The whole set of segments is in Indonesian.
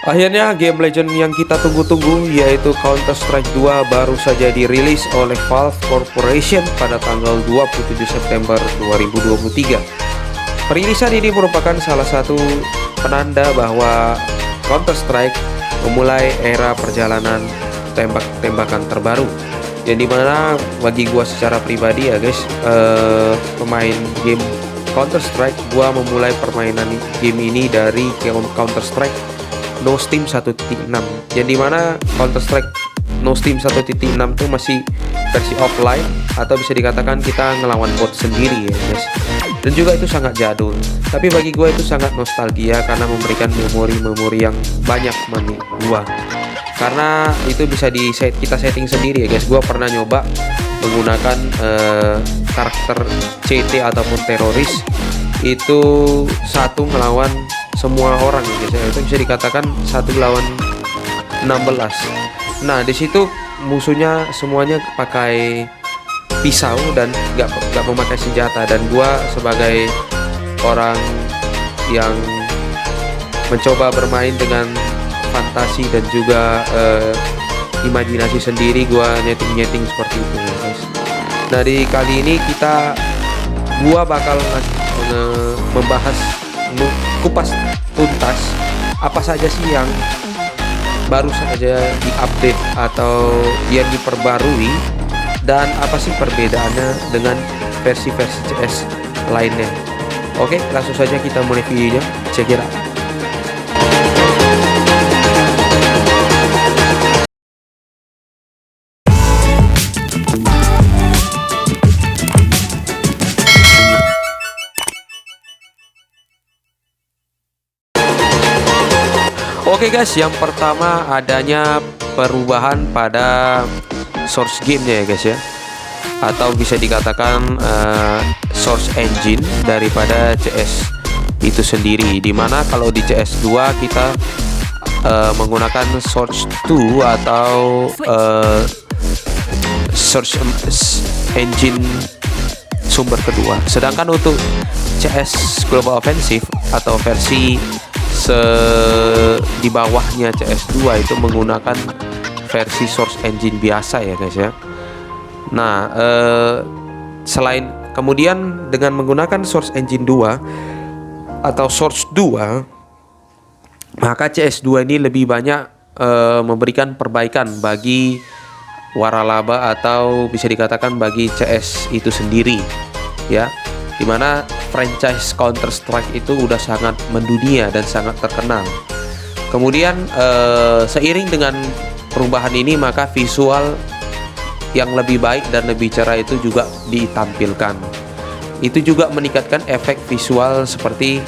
Akhirnya game legend yang kita tunggu-tunggu yaitu Counter-Strike 2 baru saja dirilis oleh Valve Corporation pada tanggal 27 September 2023. Perilisan ini merupakan salah satu penanda bahwa Counter-Strike memulai era perjalanan tembak-tembakan terbaru. Yang dimana bagi gua secara pribadi ya guys, pemain game Counter-Strike, gua memulai permainan game ini dari Counter-Strike No Steam 1.6, yang dimana Counter-Strike No Steam 1.6 itu masih versi offline, atau bisa dikatakan kita ngelawan bot sendiri ya guys. Dan juga itu sangat jadul, tapi bagi gue itu sangat nostalgia karena memberikan memori-memori yang banyak bagi gue. Karena itu bisa kita setting sendiri ya guys. Gue pernah nyoba menggunakan karakter CT ataupun teroris, itu satu melawan semua orang ya guys. Itu bisa dikatakan 1 lawan 16. Nah, di situ musuhnya semuanya pakai pisau dan nggak memakai senjata, dan gua sebagai orang yang mencoba bermain dengan fantasi dan juga imajinasi sendiri, gua nyeting seperti itu ya guys. Nah, di kali ini gua bakal membahas, kupas tuntas apa saja sih yang baru saja diupdate atau yang diperbarui, dan apa sih perbedaannya dengan versi-versi CS lainnya. Oke, langsung saja kita mulai videonya. Check it out. Oke guys, yang pertama adanya perubahan pada source gamenya ya guys ya, atau bisa dikatakan source engine daripada CS itu sendiri. Dimana kalau di CS2 kita menggunakan source 2 atau source engine sumber kedua, sedangkan untuk CS Global Offensive atau versi di bawahnya CS2 itu menggunakan versi source engine biasa ya guys ya. Nah, selain kemudian dengan menggunakan source engine 2 atau source 2, maka CS2 ini lebih banyak memberikan perbaikan bagi waralaba atau bisa dikatakan bagi CS itu sendiri ya, dimana franchise Counter-Strike itu udah sangat mendunia dan sangat terkenal. Kemudian seiring dengan perubahan ini, maka visual yang lebih baik dan lebih cerah itu juga ditampilkan. Itu juga meningkatkan efek visual seperti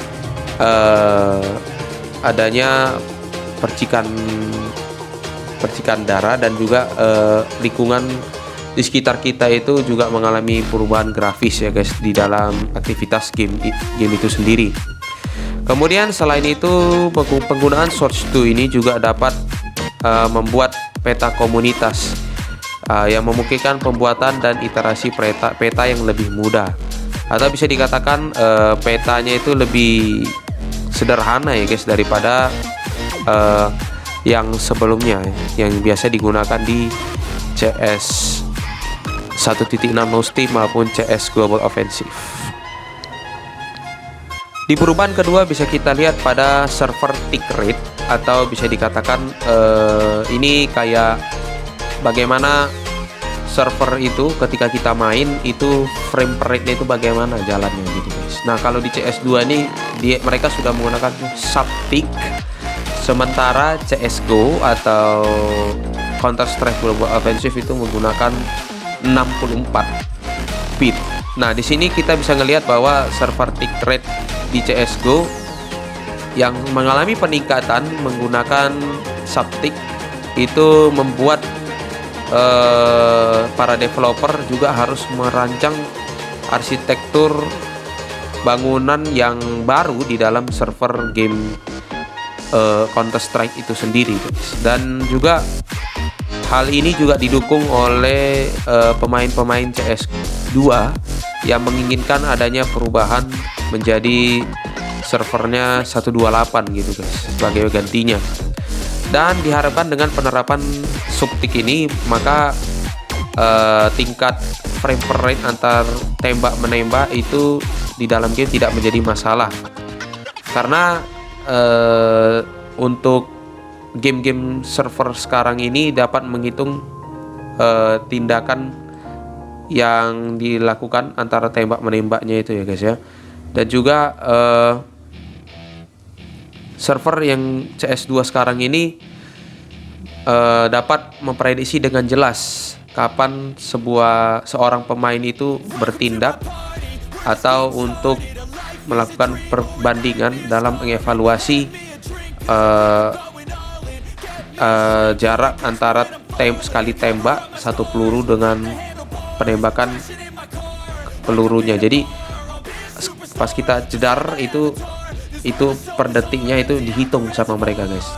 adanya percikan darah, dan juga lingkungan di sekitar kita itu juga mengalami perubahan grafis ya guys di dalam aktivitas game itu sendiri. Kemudian selain itu, penggunaan Source 2 ini juga dapat membuat peta komunitas yang memungkinkan pembuatan dan iterasi peta yang lebih mudah, atau bisa dikatakan petanya itu lebih sederhana ya guys daripada yang sebelumnya yang biasa digunakan di CS 1.6 No Steam maupun CS Global Offensive. Di perubahan kedua bisa kita lihat pada server tick rate, atau bisa dikatakan ini kayak bagaimana server itu ketika kita main itu frame per rate-nya itu bagaimana jalannya gitu guys. Nah, kalau di CS2 ini mereka sudah menggunakan sub-tick, sementara CSGO atau Counter-Strike Global Offensive itu menggunakan 64 bit. Nah, di sini kita bisa ngelihat bahwa server tick rate di CSGO yang mengalami peningkatan menggunakan subtick itu membuat para developer juga harus merancang arsitektur bangunan yang baru di dalam server game Counter-Strike itu sendiri guys. Dan juga hal ini juga didukung oleh pemain-pemain CS2 yang menginginkan adanya perubahan menjadi servernya 128 gitu guys sebagai gantinya. Dan diharapkan dengan penerapan subtik ini, maka tingkat frame per rate antar tembak menembak itu di dalam game tidak menjadi masalah. Karena untuk game-game server sekarang ini dapat menghitung tindakan yang dilakukan antara tembak menembaknya itu ya guys ya. Dan juga server yang CS2 sekarang ini dapat memprediksi dengan jelas kapan seorang pemain itu bertindak atau untuk melakukan perbandingan dalam mengevaluasi jarak antara sekali tembak satu peluru dengan penembakan pelurunya. Jadi pas kita jedar itu per detiknya itu dihitung sama mereka guys.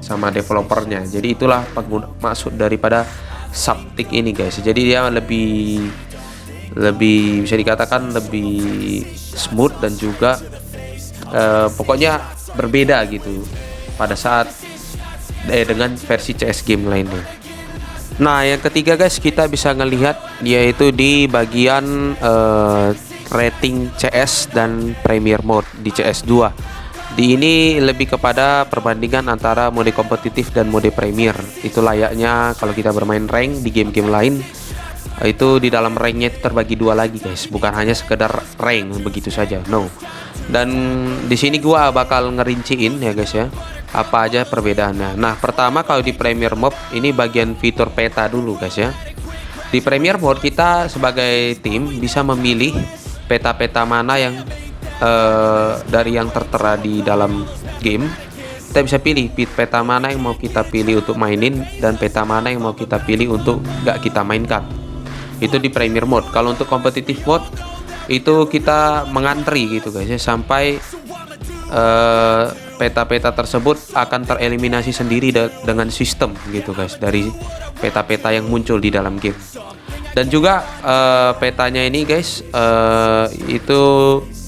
Sama developernya. Jadi itulah maksud daripada subtik ini guys. Jadi dia lebih bisa dikatakan lebih smooth dan juga pokoknya berbeda gitu pada saat dengan versi CS game lainnya. Nah, yang ketiga guys, kita bisa ngelihat yaitu di bagian rating CS dan Premier Mode di CS2. Di ini lebih kepada perbandingan antara mode kompetitif dan mode Premier. Itu layaknya kalau kita bermain rank di game-game lain, itu di dalam ranknya itu terbagi dua lagi guys, bukan hanya sekedar rank begitu saja, no. Dan di sini gua bakal ngerinciin ya guys ya, apa aja perbedaannya. Nah, pertama kalau di Premier Mode ini bagian fitur peta dulu guys ya. Di Premier Mode kita sebagai tim bisa memilih peta-peta mana yang dari yang tertera di dalam game. Kita bisa pilih peta mana yang mau kita pilih untuk mainin dan peta mana yang mau kita pilih untuk gak kita mainkan. Itu di Premier Mode. Kalau untuk Competitive Mode itu kita mengantri gitu guys ya, sampai peta-peta tersebut akan tereliminasi sendiri dengan sistem gitu guys, dari peta-peta yang muncul di dalam game. Dan juga petanya ini guys itu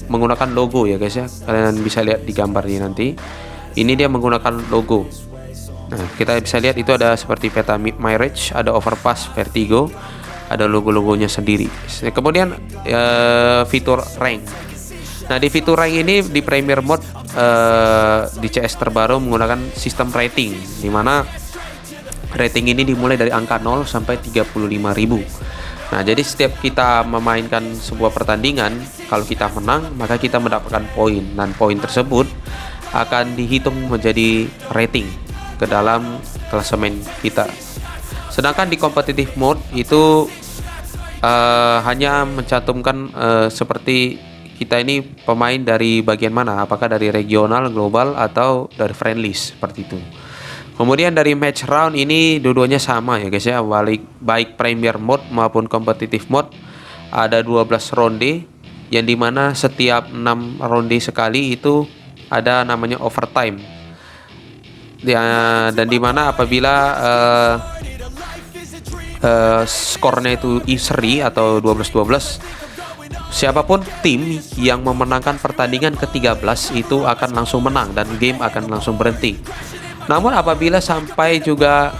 menggunakan logo ya guys ya. Kalian bisa lihat di gambarnya nanti. Ini dia menggunakan logo. Nah, kita bisa lihat itu ada seperti peta Mirage, ada Overpass, Vertigo, ada logo-logonya sendiri. Kemudian fitur rank. Nah, di fitur rank ini di Premier Mode di CS terbaru menggunakan sistem rating, dimana rating ini dimulai dari angka 0 sampai 35.000. Nah, jadi setiap kita memainkan sebuah pertandingan, kalau kita menang maka kita mendapatkan poin, dan poin tersebut akan dihitung menjadi rating ke dalam klasemen kita. Sedangkan di competitive mode itu hanya mencantumkan seperti kita ini pemain dari bagian mana, apakah dari regional, global, atau dari friendlies seperti itu. Kemudian dari match round ini dua-duanya sama ya guys ya, baik Premier Mode maupun competitive mode ada 12 ronde, yang dimana setiap 6 ronde sekali itu ada namanya overtime ya, dan dimana apabila skornya itu seri atau 12-12, siapapun tim yang memenangkan pertandingan ke-13 itu akan langsung menang dan game akan langsung berhenti. Namun apabila sampai juga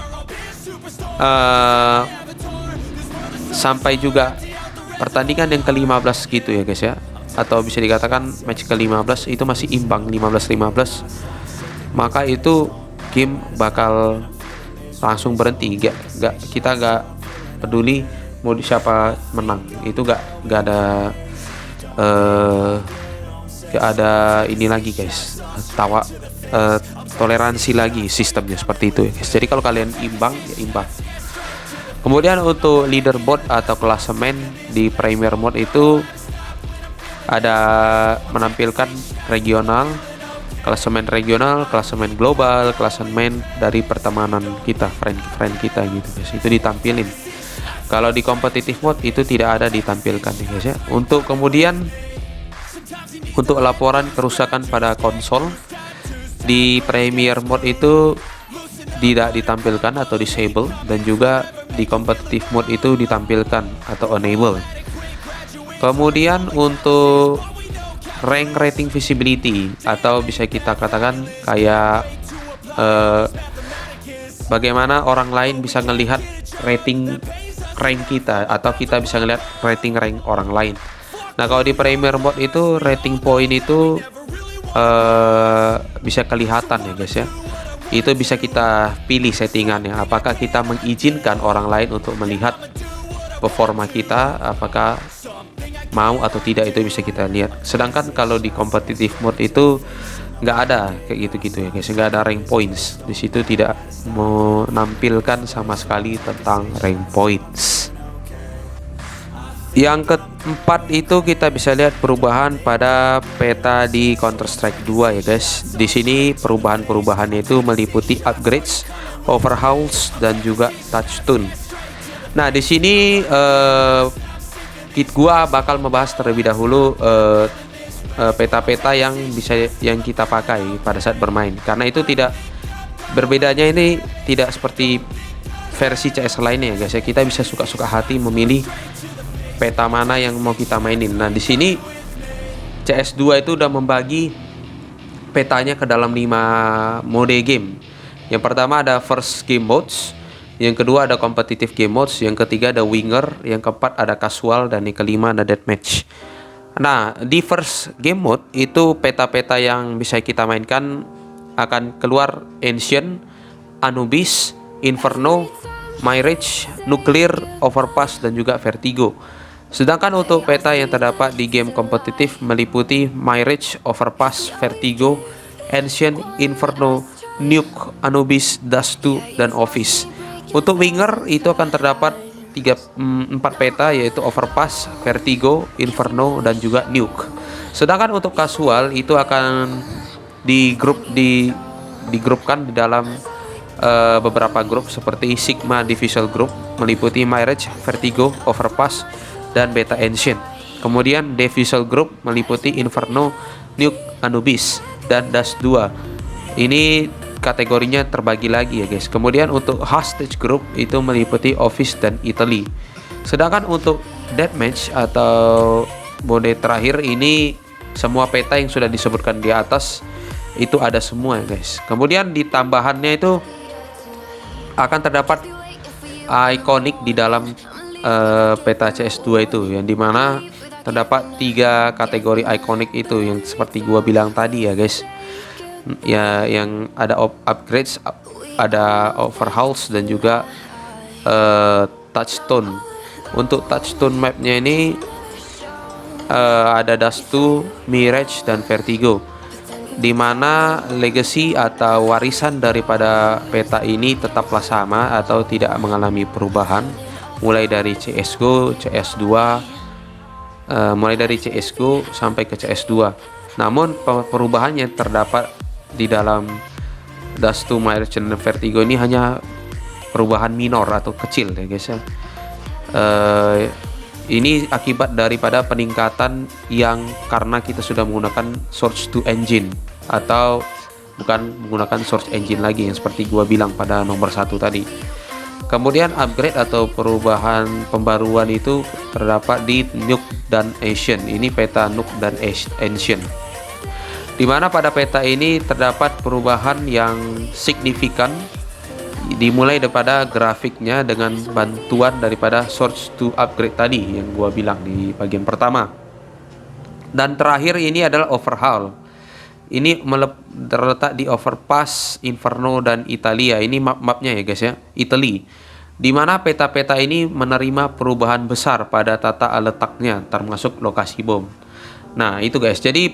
pertandingan yang ke-15 gitu ya guys ya, atau bisa dikatakan match ke-15 itu masih imbang 15-15, maka itu game bakal langsung berhenti. Kita nggak peduli mau siapa menang, itu nggak ada ini lagi guys, toleransi lagi sistemnya seperti itu ya guys. Jadi kalau kalian imbang ya imbang. Kemudian untuk leaderboard atau klasemen di Premier Mode itu ada menampilkan regional, klasemen global, klasemen dari pertemanan kita, friend kita gitu guys. Itu ditampilin. Kalau di competitive mode itu tidak ada ditampilkan ya guys ya. Untuk kemudian untuk laporan kerusakan pada konsol di Premier Mode itu tidak ditampilkan atau disable, dan juga di competitive mode itu ditampilkan atau enable. Kemudian untuk rank rating visibility, atau bisa kita katakan kayak bagaimana orang lain bisa ngelihat rating rank kita, atau kita bisa ngelihat rating rank orang lain. Nah, kalau di Premier Mode itu rating point itu bisa kelihatan ya guys ya. Itu bisa kita pilih settingannya, apakah kita mengizinkan orang lain untuk melihat performa kita, apakah mau atau tidak, itu bisa kita lihat. Sedangkan kalau di competitive mode itu nggak ada kayak gitu-gitu ya guys, nggak ada rank points di situ, tidak menampilkan sama sekali tentang rank points. Yang keempat itu kita bisa lihat perubahan pada peta di Counter Strike 2 ya guys. Di sini perubahan-perubahannya itu meliputi upgrades, overhauls, dan juga touchstone. Nah, di sini gua bakal membahas terlebih dahulu peta-peta yang kita pakai pada saat bermain, karena itu tidak berbedanya, ini tidak seperti versi CS lainnya ya guys ya. Kita bisa suka-suka hati memilih peta mana yang mau kita mainin. Nah, di sini CS2 itu udah membagi petanya ke dalam 5 mode game. Yang pertama ada first game modes, yang kedua ada competitive game modes, yang ketiga ada winger, yang keempat ada casual, dan yang kelima ada deathmatch. Nah, di first game mode itu peta-peta yang bisa kita mainkan akan keluar Ancient, Anubis, Inferno, Mirage, Nuclear, Overpass, dan juga Vertigo. Sedangkan untuk peta yang terdapat di game kompetitif meliputi Mirage, Overpass, Vertigo, Ancient, Inferno, Nuke, Anubis, Dust 2, dan Office. Untuk winger itu akan terdapat 4 peta, yaitu Overpass, Vertigo, Inferno, dan juga Nuke. Sedangkan untuk casual itu akan digrupkan di dalam beberapa grup seperti Sigma Divisional Group, meliputi Mirage, Vertigo, Overpass, dan Beta Ancient. Kemudian Divisional Group meliputi Inferno, Nuke, Anubis, dan Dust 2. Ini kategorinya terbagi lagi ya guys. Kemudian untuk Hostage Group itu meliputi Office dan Italy. Sedangkan untuk Deathmatch atau mode terakhir ini semua peta yang sudah disebutkan di atas itu ada semua ya guys. Kemudian di tambahannya itu akan terdapat ikonik di dalam peta CS2 itu, yang dimana terdapat 3 kategori ikonik itu yang seperti gua bilang tadi ya guys. Ya, yang ada upgrades, ada overhauls, dan juga touchstone. Untuk touchstone mapnya ini ada Dust 2, Mirage, dan Vertigo, dimana legacy atau warisan daripada peta ini tetaplah sama atau tidak mengalami perubahan, mulai dari CSGO, CS2, mulai dari CSGO sampai ke CS2. Namun perubahannya terdapat di dalam Dust 2, Mirage, dan Vertigo ini hanya perubahan minor atau kecil ya guys ya. Ini akibat daripada peningkatan yang karena kita sudah menggunakan Source 2 engine, atau bukan menggunakan Source engine lagi yang seperti gua bilang pada nomor 1 tadi. Kemudian upgrade atau perubahan pembaruan itu terdapat di Nuke dan Ancient. Ini peta Nuke dan Ancient, dimana pada peta ini terdapat perubahan yang signifikan, dimulai daripada grafiknya dengan bantuan daripada Source to upgrade tadi yang gua bilang di bagian pertama. Dan terakhir ini adalah overhaul. Ini terletak di Overpass, Inferno, dan Italia. Ini map-mapnya ya guys ya, Italy, dimana peta-peta ini menerima perubahan besar pada tata letaknya, termasuk lokasi bom. Nah itu guys, jadi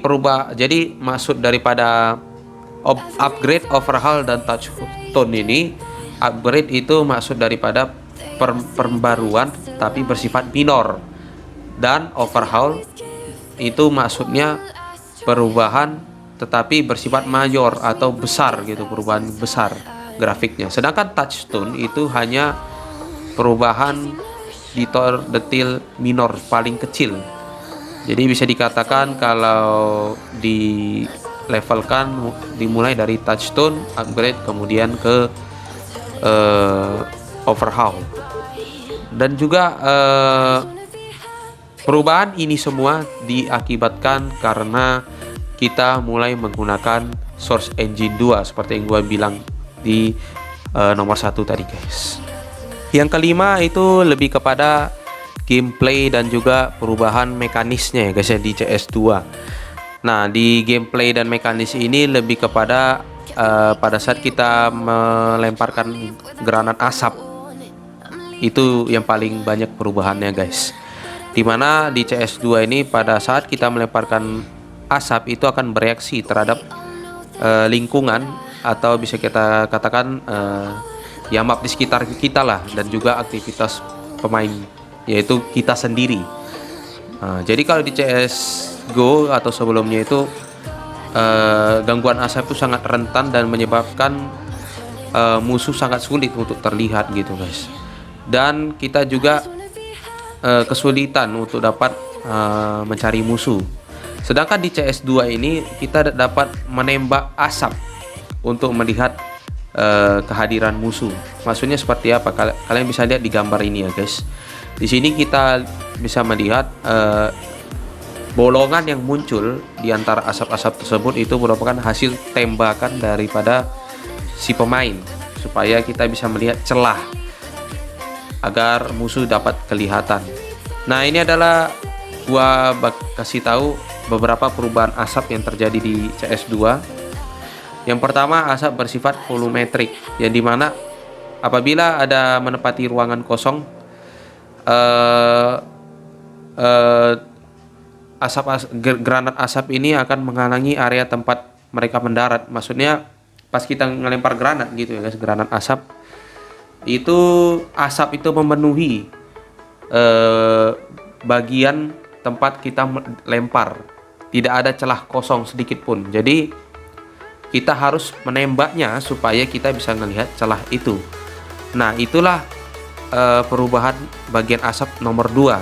maksud daripada upgrade, overhaul, dan touchstone ini, upgrade itu maksud daripada pembaruan tapi bersifat minor, dan overhaul itu maksudnya perubahan tetapi bersifat mayor atau besar gitu, perubahan besar grafiknya. Sedangkan touchstone itu hanya perubahan detail minor paling kecil. Jadi bisa dikatakan kalau di levelkan dimulai dari touchstone, upgrade, kemudian ke overhaul. Dan juga perubahan ini semua diakibatkan karena kita mulai menggunakan Source Engine 2 seperti yang gue bilang di nomor 1 tadi guys. Yang kelima itu lebih kepada gameplay dan juga perubahan mekanisnya ya guys ya di CS2. Nah, di gameplay dan mekanis ini lebih kepada pada saat kita melemparkan granat asap, itu yang paling banyak perubahannya guys. Dimana di CS2 ini pada saat kita melemparkan asap itu akan bereaksi terhadap lingkungan atau bisa kita katakan ya map di sekitar kita lah, dan juga aktivitas pemain yaitu kita sendiri. Jadi kalau di CS:GO atau sebelumnya itu gangguan asap itu sangat rentan dan menyebabkan musuh sangat sulit untuk terlihat gitu guys. Dan kita juga kesulitan untuk dapat mencari musuh. Sedangkan di CS2 ini kita dapat menembak asap untuk melihat kehadiran musuh. Maksudnya seperti apa? Kalian bisa lihat di gambar ini ya guys. Di sini kita bisa melihat bolongan yang muncul di antara asap-asap tersebut itu merupakan hasil tembakan daripada si pemain, supaya kita bisa melihat celah agar musuh dapat kelihatan. Nah, ini adalah gua kasih tahu beberapa perubahan asap yang terjadi di CS2. Yang pertama, asap bersifat volumetrik, yang dimana apabila ada menempati ruangan kosong, granat asap ini akan menghalangi area tempat mereka mendarat. Maksudnya pas kita ngelempar granat gitu ya guys, granat asap itu memenuhi bagian tempat kita lempar, tidak ada celah kosong sedikit pun. Jadi kita harus menembaknya supaya kita bisa melihat celah itu. Nah, itulah perubahan bagian asap nomor 2.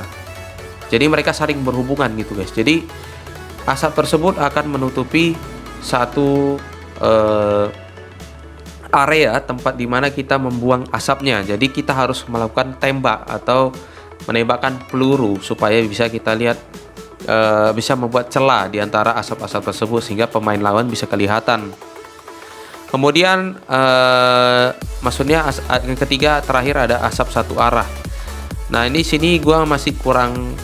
Jadi mereka saling berhubungan gitu guys. Jadi asap tersebut akan menutupi satu area tempat dimana kita membuang asapnya. Jadi kita harus melakukan tembak atau menembakkan peluru supaya bisa kita lihat, bisa membuat celah di antara asap-asap tersebut sehingga pemain lawan bisa kelihatan. Kemudian maksudnya yang ketiga terakhir ada asap satu arah. Nah, ini sini gua masih kurang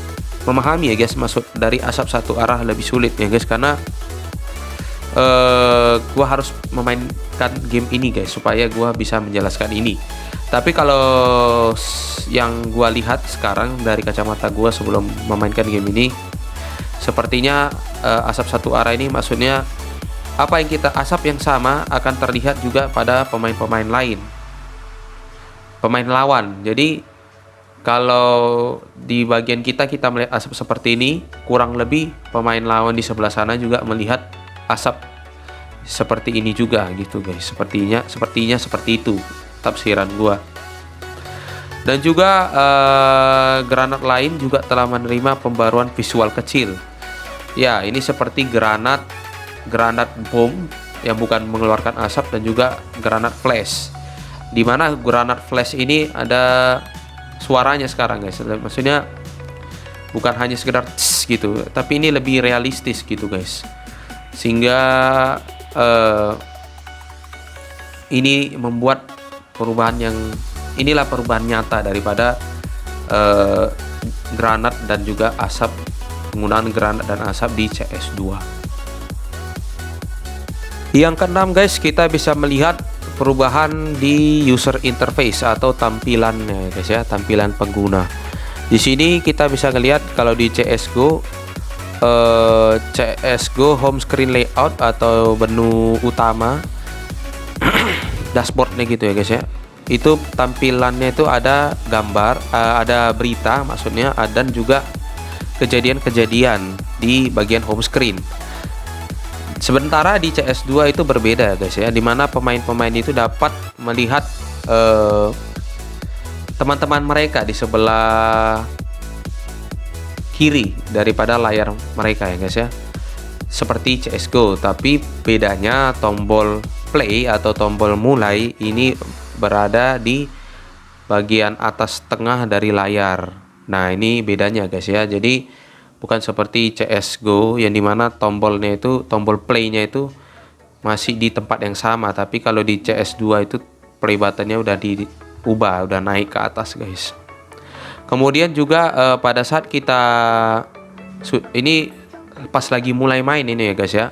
memahami ya guys, maksud dari asap satu arah lebih sulit ya guys, karena gua harus memainkan game ini guys supaya gua bisa menjelaskan ini. Tapi kalau yang gua lihat sekarang dari kacamata gua sebelum memainkan game ini, sepertinya asap satu arah ini maksudnya apa yang asap yang sama akan terlihat juga pada pemain-pemain lain, pemain lawan. Jadi kalau di bagian kita melihat asap seperti ini, kurang lebih pemain lawan di sebelah sana juga melihat asap seperti ini juga gitu guys. Sepertinya seperti itu tafsiran gua. Dan juga granat lain juga telah menerima pembaruan visual kecil. Ya, ini seperti granat bom yang bukan mengeluarkan asap, dan juga granat flash. Dimana granat flash ini ada suaranya sekarang guys. Maksudnya bukan hanya sekedar tss gitu, tapi ini lebih realistis gitu guys. Sehingga ini membuat perubahan inilah perubahan nyata daripada granat dan juga asap, penggunaan granat dan asap di CS2. Yang keenam guys, kita bisa melihat perubahan di user interface atau tampilannya guys ya, tampilan pengguna. Di sini kita bisa ngelihat kalau di CS:GO home screen layout atau menu utama dashboardnya gitu ya guys ya. Itu tampilannya itu ada gambar, ada berita maksudnya, dan juga kejadian-kejadian di bagian home screen. Sementara di CS2 itu berbeda guys ya, dimana pemain-pemain itu dapat melihat teman-teman mereka di sebelah kiri daripada layar mereka ya guys ya, seperti CSGO. Tapi bedanya tombol play atau tombol mulai ini berada di bagian atas tengah dari layar. Nah, ini bedanya guys ya. Jadi bukan seperti CS:GO yang dimana tombolnya itu, tombol play-nya itu masih di tempat yang sama, tapi kalau di CS2 itu play buttonnya udah diubah, udah naik ke atas guys. Kemudian juga pada saat kita ini pas lagi mulai main ini ya guys ya,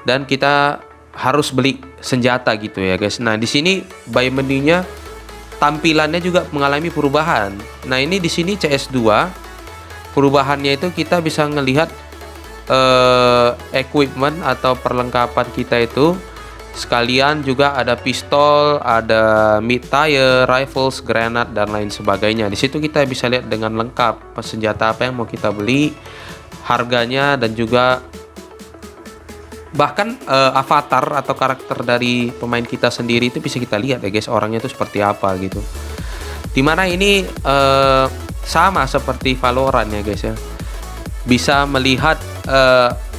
dan kita harus beli senjata gitu ya guys. Nah, di sini buy menunya tampilannya juga mengalami perubahan. Nah, ini di sini CS2 perubahannya itu kita bisa ngelihat equipment atau perlengkapan kita itu sekalian juga ada pistol, ada mid tire, rifles, granat dan lain sebagainya. Di situ kita bisa lihat dengan lengkap senjata apa yang mau kita beli, harganya, dan juga bahkan avatar atau karakter dari pemain kita sendiri itu bisa kita lihat ya guys, orangnya itu seperti apa gitu. Dimana ini sama seperti Valorant ya guys ya, bisa melihat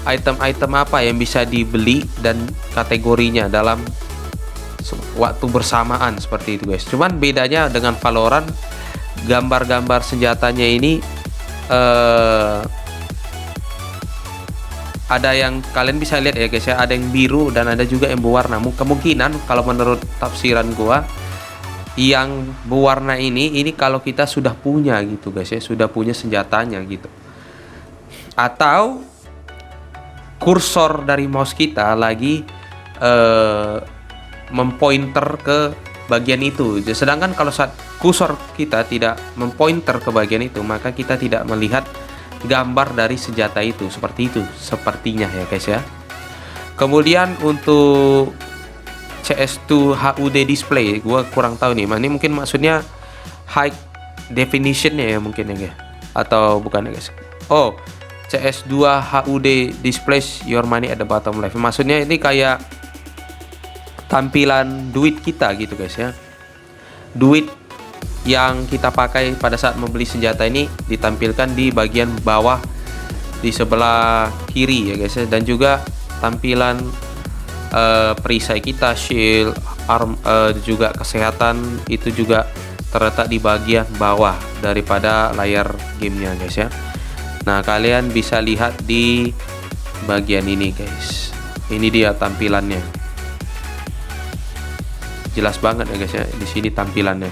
item-item apa yang bisa dibeli dan kategorinya dalam waktu bersamaan seperti itu guys. Cuman bedanya dengan Valorant, gambar-gambar senjatanya ini ada yang kalian bisa lihat ya guys ya, ada yang biru dan ada juga yang berwarna. Kemungkinan kalau menurut tafsiran gua, yang berwarna ini kalau kita sudah punya gitu guys ya, sudah punya senjatanya gitu, atau kursor dari mouse kita lagi mempointer ke bagian itu. Sedangkan kalau saat kursor kita tidak mempointer ke bagian itu, maka kita tidak melihat gambar dari senjata itu. Seperti itu sepertinya ya guys ya. Kemudian untuk CS2 HUD display, gua kurang tahu nih, ini mungkin maksudnya high definitionnya ya mungkin ya guys, atau bukan ya guys. Oh, CS2 HUD displays your money at the bottom left, maksudnya ini kayak tampilan duit kita gitu guys ya. Duit yang kita pakai pada saat membeli senjata ini ditampilkan di bagian bawah di sebelah kiri ya guys ya. Dan juga tampilan perisai kita, shield, arm, juga kesehatan itu juga terletak di bagian bawah daripada layar gamenya guys ya. Nah, kalian bisa lihat di bagian ini guys, ini dia tampilannya, jelas banget ya guys ya, di sini tampilannya.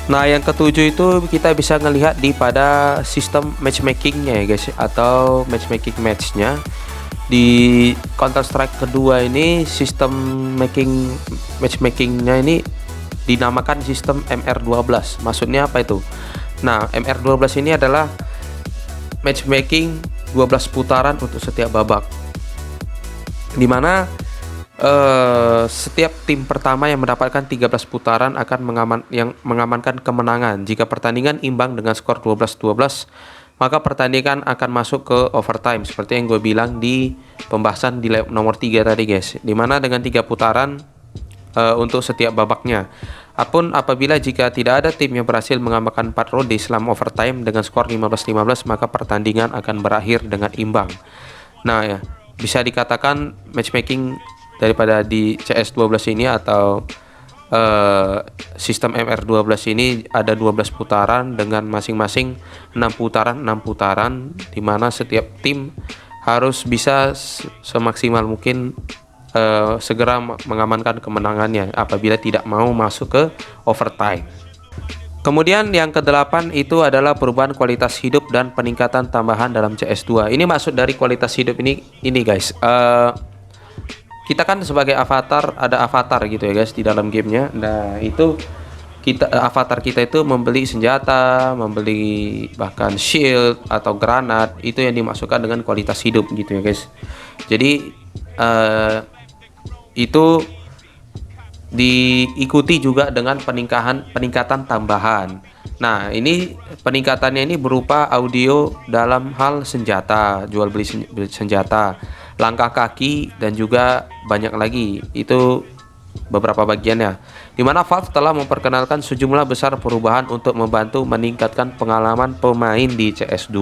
Nah, yang ketujuh itu kita bisa ngelihat di pada sistem matchmakingnya ya guys, atau matchmaking matchnya di Counter Strike kedua ini. Sistem matchmakingnya ini dinamakan sistem MR12. Maksudnya apa itu? Nah, MR12 ini adalah matchmaking 12 putaran untuk setiap babak, dimana setiap tim pertama yang mendapatkan 13 putaran akan mengamankan kemenangan. Jika pertandingan imbang dengan skor 12-12, maka pertandingan akan masuk ke overtime, seperti yang gue bilang di pembahasan di nomor 3 tadi guys, dimana dengan 3 putaran untuk setiap babaknya. Apabila jika tidak ada tim yang berhasil mengamankan 4 ronde selama overtime dengan skor 15-15, maka pertandingan akan berakhir dengan imbang. Nah ya, bisa dikatakan matchmaking daripada di CS12 ini atau sistem MR12 ini ada 12 putaran dengan masing-masing 6 putaran, dimana setiap tim harus bisa semaksimal mungkin segera mengamankan kemenangannya apabila tidak mau masuk ke overtime. Kemudian yang ke-8 itu adalah perubahan kualitas hidup dan peningkatan tambahan dalam CS2. Ini maksud dari kualitas hidup ini guys, kita kan sebagai avatar, ada avatar gitu ya guys di dalam gamenya. Nah, itu avatar kita itu membeli senjata, membeli bahkan shield atau granat, itu yang dimasukkan dengan kualitas hidup gitu ya guys. Jadi itu diikuti juga dengan peningkatan tambahan. Nah, ini peningkatannya ini berupa audio dalam hal senjata, jual beli senjata, langkah kaki, dan juga banyak lagi. Itu beberapa bagiannya, dimana Valve telah memperkenalkan sejumlah besar perubahan untuk membantu meningkatkan pengalaman pemain di CS2.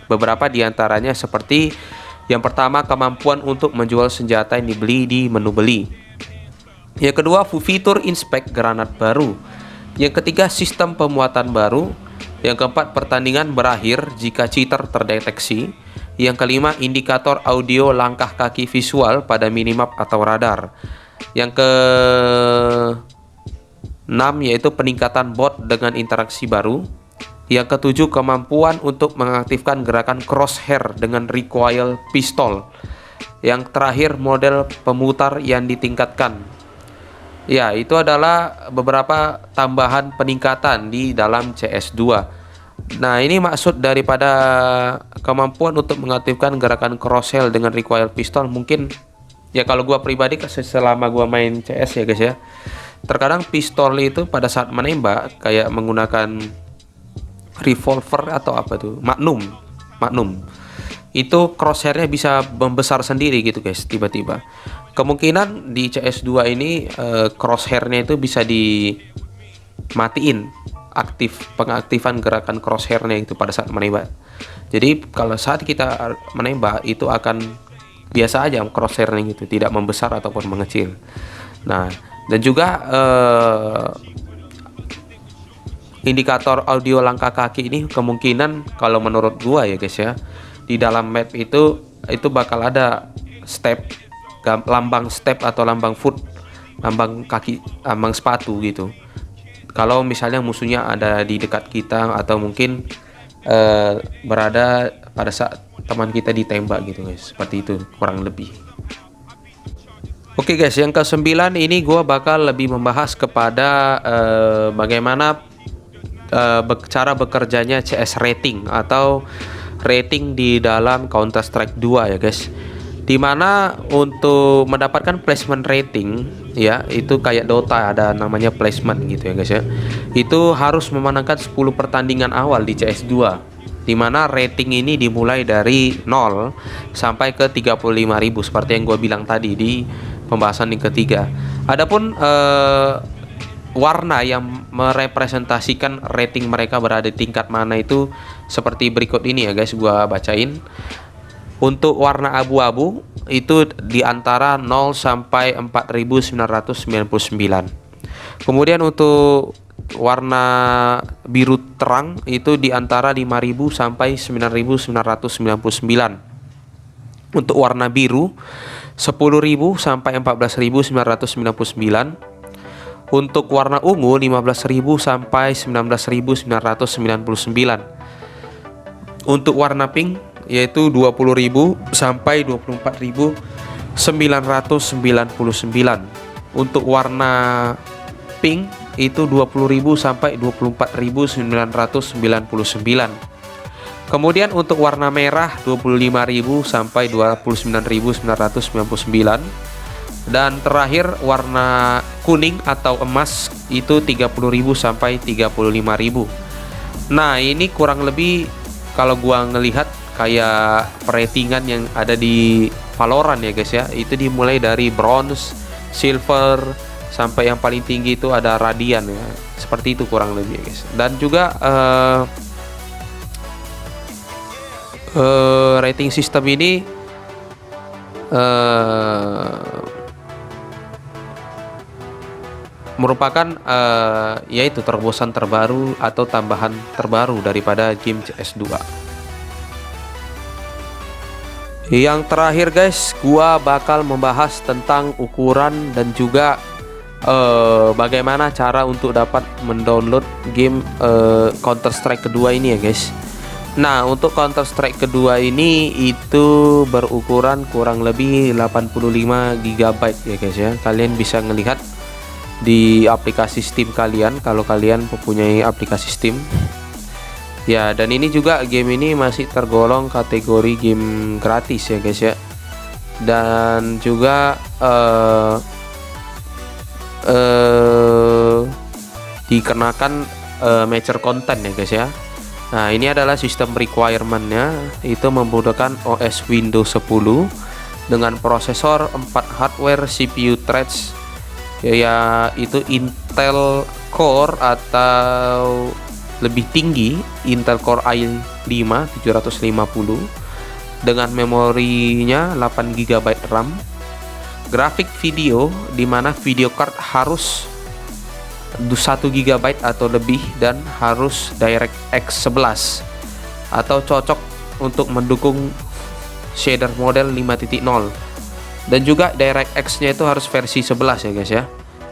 Beberapa diantaranya seperti Yang pertama, kemampuan untuk menjual senjata yang dibeli di menu beli. Yang kedua, fitur inspect granat baru. Yang ketiga, sistem pemuatan baru. Yang keempat, pertandingan berakhir jika cheater terdeteksi. Yang kelima, indikator audio langkah kaki visual pada minimap atau radar. Yang keenam yaitu peningkatan bot dengan interaksi baru. Yang ketujuh, kemampuan untuk mengaktifkan gerakan crosshair dengan recoil pistol. Yang terakhir, model pemutar yang ditingkatkan. Ya, itu adalah beberapa tambahan peningkatan di dalam CS2. Nah, ini maksud daripada kemampuan untuk mengaktifkan gerakan crosshair dengan recoil pistol. Mungkin ya kalau gua pribadi selama gua main CS ya guys ya, terkadang pistol itu pada saat menembak kayak menggunakan revolver atau apa tuh, Magnum itu crosshairnya bisa membesar sendiri gitu guys tiba-tiba. Kemungkinan di CS2 ini crosshairnya itu bisa dimatiin, pengaktifan gerakan crosshairnya itu pada saat menembak. Jadi kalau saat kita menembak itu akan biasa aja crosshairnya gitu, tidak membesar ataupun mengecil. Nah, dan juga indikator audio langkah kaki ini kemungkinan kalau menurut gua ya guys ya, di dalam map itu bakal ada step, lambang step atau lambang foot, lambang kaki, lambang sepatu gitu. Kalau misalnya musuhnya ada di dekat kita atau mungkin berada pada saat teman kita ditembak gitu guys, seperti itu kurang lebih. Oke guys, yang ke-9 ini gua bakal lebih membahas kepada bagaimana cara bekerjanya CS rating atau rating di dalam Counter Strike 2 ya guys. Dimana untuk mendapatkan placement rating ya, itu kayak Dota ada namanya placement gitu ya guys ya. Itu harus memenangkan 10 pertandingan awal di CS2. Dimana rating ini dimulai dari 0 sampai ke 35.000 seperti yang gue bilang tadi di pembahasan yang ketiga. Adapun warna yang merepresentasikan rating mereka berada di tingkat mana itu seperti berikut ini ya guys, gua bacain. Untuk warna abu-abu itu di antara 0 sampai 4.999. Kemudian untuk warna biru terang itu di antara 5.000 sampai 9.999. Untuk warna biru 10.000 sampai 14.999. Untuk warna ungu 15.000 sampai 19.999. Untuk warna pink yaitu 20.000 sampai 24.999. Untuk warna pink itu 20.000 sampai 24.999. Kemudian untuk warna merah 25.000 sampai 29.999. Dan terakhir warna kuning atau emas itu 30.000 sampai 35.000. Nah, ini kurang lebih kalau gua ngelihat kayak ratingan yang ada di Valorant ya guys ya. Itu dimulai dari bronze, silver sampai yang paling tinggi itu ada radian ya. Seperti itu kurang lebih ya guys. Dan juga rating sistem ini merupakan yaitu terobosan terbaru atau tambahan terbaru daripada game CS2. Yang terakhir guys, gua bakal membahas tentang ukuran dan juga bagaimana cara untuk dapat mendownload game Counter Strike kedua ini ya guys. Nah, untuk Counter Strike kedua ini itu berukuran kurang lebih 85 GB ya guys ya. Kalian bisa ngelihat di aplikasi Steam kalian kalau kalian mempunyai aplikasi Steam ya. Dan ini juga game ini masih tergolong kategori game gratis ya guys ya. Dan juga dikenakan major content ya guys ya. Nah, ini adalah sistem requirementnya, itu membutuhkan OS Windows 10 dengan prosesor 4 hardware CPU threads ya, itu Intel Core atau lebih tinggi Intel Core i5 750 dengan memorinya 8 GB RAM, grafik video di mana video card harus 1 GB atau lebih dan harus DirectX 11 atau cocok untuk mendukung shader model 5.0, dan juga DirectX nya itu harus versi 11 ya guys ya,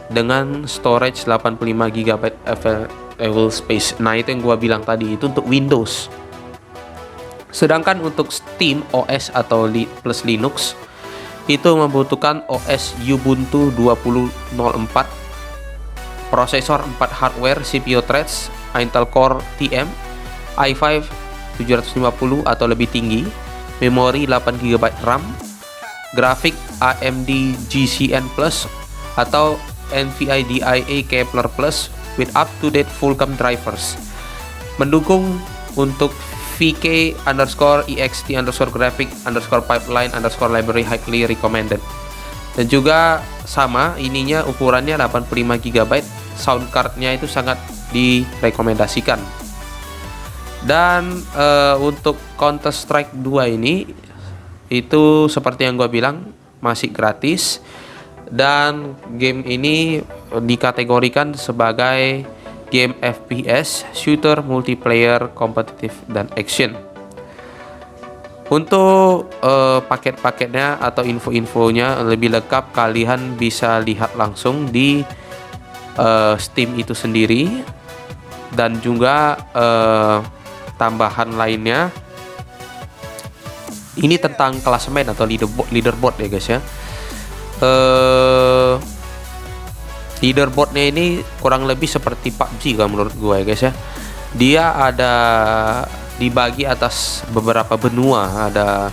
dengan storage 85 GB available space. Nah itu yang gua bilang tadi, itu untuk Windows. Sedangkan untuk Steam OS atau plus Linux itu membutuhkan OS Ubuntu 20.04, prosesor 4 hardware, CPU threads Intel Core TM i5 750 atau lebih tinggi, memori 8 GB RAM, grafik AMD GCN Plus atau NVIDIA Kepler Plus with up-to-date full-cam drivers, mendukung untuk VK_EXT_graphic_pipeline_library highly recommended, dan juga sama ininya, ukurannya 85 GB, sound cardnya itu sangat direkomendasikan. Dan untuk Counter Strike 2 ini itu seperti yang gue bilang masih gratis, dan game ini dikategorikan sebagai game FPS, shooter, multiplayer, kompetitif, dan action. Untuk paket-paketnya atau info-infonya lebih lengkap kalian bisa lihat langsung di Steam itu sendiri, dan juga tambahan lainnya ini tentang klasemen atau leaderboard ya guys ya. Leaderboardnya ini kurang lebih seperti PUBG kalau menurut gue ya guys ya. Dia ada dibagi atas beberapa benua. Ada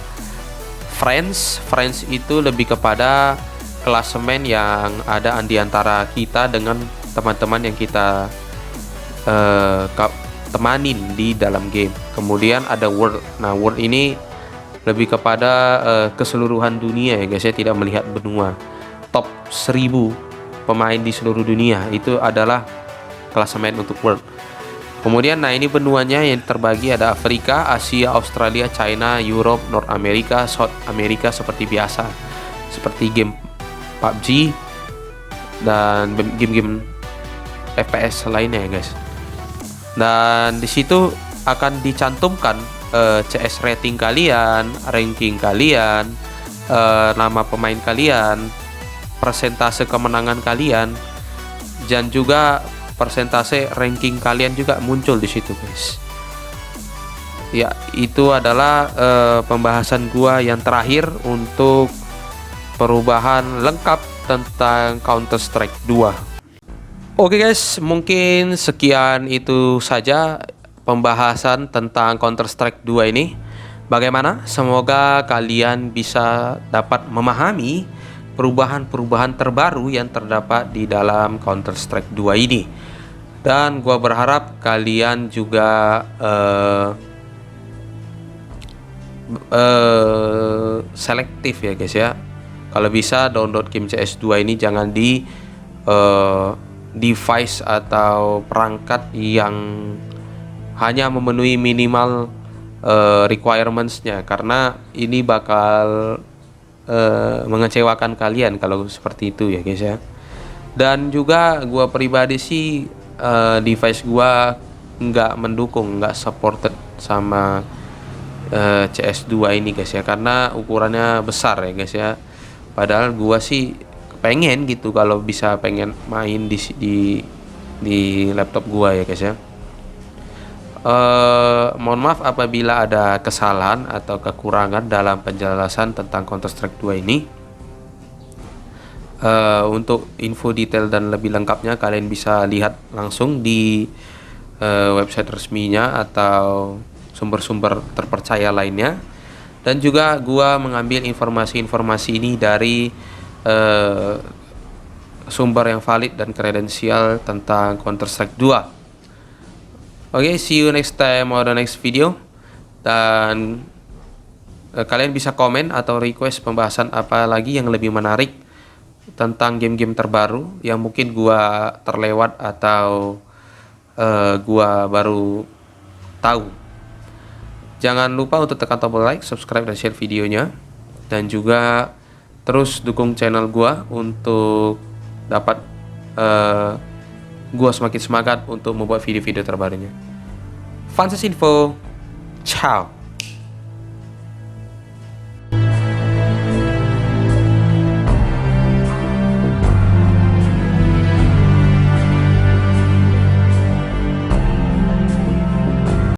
Friends itu lebih kepada klasemen yang ada di antara kita dengan teman-teman yang kita temanin di dalam game. Kemudian ada World. Nah World ini lebih kepada keseluruhan dunia ya guys ya, tidak melihat benua. Top 1000 pemain di seluruh dunia itu adalah klasemen untuk World. Kemudian nah ini benuanya yang terbagi ada Afrika, Asia, Australia, China, Europe, North America, South America seperti biasa, seperti game PUBG dan game-game FPS lainnya ya guys. Dan di situ akan dicantumkan CS rating kalian, ranking kalian, nama pemain kalian, persentase kemenangan kalian, dan juga persentase ranking kalian juga muncul di situ guys. Ya, itu adalah pembahasan gua yang terakhir untuk perubahan lengkap tentang Counter Strike 2. Oke guys, mungkin sekian itu saja pembahasan tentang Counter Strike 2 ini. Bagaimana? Semoga kalian bisa dapat memahami perubahan-perubahan terbaru yang terdapat di dalam Counter Strike 2 ini. Dan gua berharap kalian juga selektif ya guys ya. Kalau bisa download game CS2 ini jangan di device atau perangkat yang hanya memenuhi minimal requirements-nya, karena ini bakal mengecewakan kalian kalau seperti itu ya guys ya. Dan juga gua pribadi sih device gua nggak mendukung, nggak supported sama CS2 ini guys ya, karena ukurannya besar ya guys ya. Padahal gua sih pengen gitu kalau bisa pengen main di laptop gua ya guys ya. Mohon maaf apabila ada kesalahan atau kekurangan dalam penjelasan tentang Counter Strike 2 ini. Untuk info detail dan lebih lengkapnya kalian bisa lihat langsung di website resminya atau sumber-sumber terpercaya lainnya. Dan juga gua mengambil informasi-informasi ini dari sumber yang valid dan kredensial tentang Counter Strike 2. Oke, see you next time or the next video. Dan kalian bisa komen atau request pembahasan apa lagi yang lebih menarik tentang game-game terbaru yang mungkin gua terlewat atau gua baru tahu. Jangan lupa untuk tekan tombol like, subscribe, dan share videonya. Dan juga terus dukung channel gua untuk dapat gua semakin semangat untuk membuat video-video terbarunya. Fanses Info, ciao.